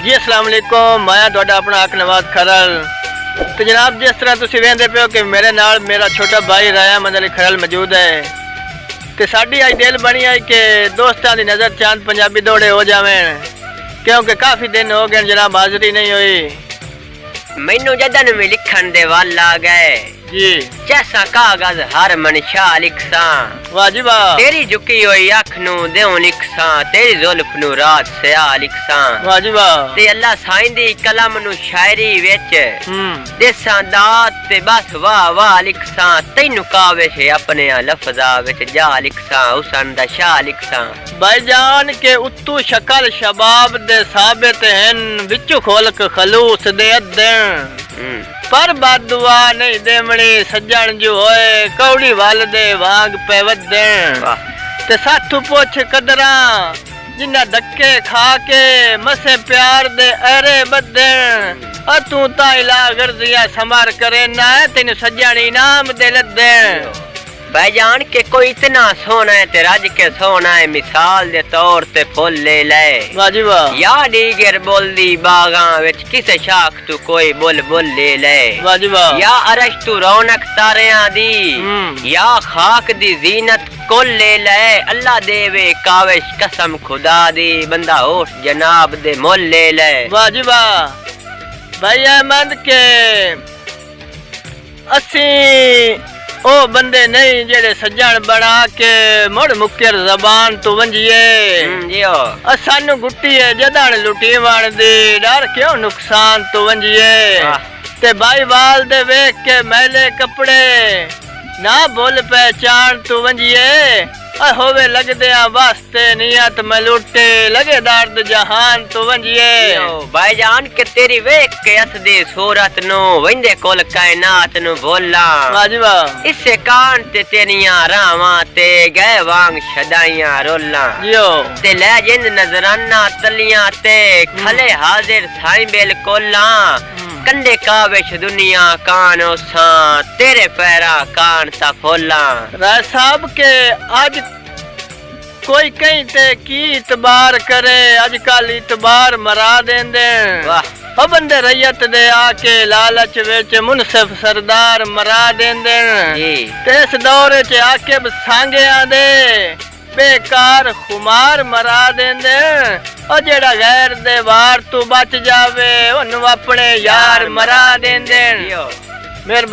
जी अस्सलाम वालेकुम, मैं तुहाडा अपना हक नवाज खरल। तो जनाब जिस तरह तुसीं वेंदे पे हो कि मेरे नाल मेरा छोटा भाई राया अहमद अली खरल मौजूद है कि साडी आज दिल बनी है कि दोस्तां दी नज़र चांद पंजाबी दौड़े हो जावें, क्योंकि काफ़ी दिन हो गए जनाब हाज़री नहीं हुई। मैनू जदन में लिखन दे वाल आ गए जी जैसा कागज हर मनशा लिखसा, वाह जी वाह, तेरी झुकी हुई अख नू देऊं लिखसा, तेरी जुल्फ नू रात स्या लिखसा। वाह जी वाह, ते अल्लाह साईं दी कलम नू शायरी विच देसां दात ते बस वाह वाह लिखसा, तैनू काविश अपने लफजा विच जा लिखसा, हुसन दा शाह लिखसा। भाईजान के उत्तू शक्ल शबाब दे साबित हन, विचू खोलक खलूस दे अदन, पर बदुआ नहीं देवणी सज्जन जो होए कौड़ी वाल दे वांग पे वदन। ते साथू पुछ कदरा जिन्ना धक्के खा के मसे प्यार दे अरे बदन, तू ताइला गर्जिया समार करे ना तेन सज्जन इनाम दे लदन। भाईजान के कोई इतना सोना है ते रज के सोना है, मिसाल दे तौर ते फुल ले ले। वाह जी वाह, या डीगर बोलदी बागां विच किसे शाख तू कोई बुलबुल ले ले। वाह जी वाह, या अरश तू रौनक तारियां दी, या खाक दी जीनत कुल ले ले। अल्लाह देवे काविश कसम खुदा दी, बंदा होश जनाब दे मुल ले ले। वाह जी वाह। भाई अहमद के असी ओ बंदे नहीं जेड़े सज्जन बना के मुड़ मुकर जबान तो वंजिए, सानू गुट्टी है जदन लुटी वन दी, डर क्यों नुकसान तो वंजिए। ते भाई वाल दे वेख के मैले कपड़े ना बोल पहचान तू वंजिए, होवे लगदे वास्ते नियत में लुटे लगे दर्द जहान तो वंजिए। भाईजान के तेरी वेख के असदी सूरत नु वंदे कोल कायनात नु भोला। वाह जी वाह, इससे कान ते तेरियां रावां ते गए वांग शदाइयां रोला, जियो ते ले जिंद नजराना तलियां ते खले हाजिर साईं बिल्कुला। कंडे काविश दुनिया कान ओसा, तेरे पैरा कान ता खोला। राय साहब के आज कोई कहीं ते की इतबार करे, अजकल इतबार मरा देंदे। वाह बंदे रैयत दे आके लालच विच मुनसिफ सरदार मरा देंदे। ते इस दौरे च आके सांगिया दे बेकार खुमार मरा देंदे। ओ जेड़ा गैर दे वार तू बच जावे ओनू अपने यार मरा देंदे। मेहरबानी।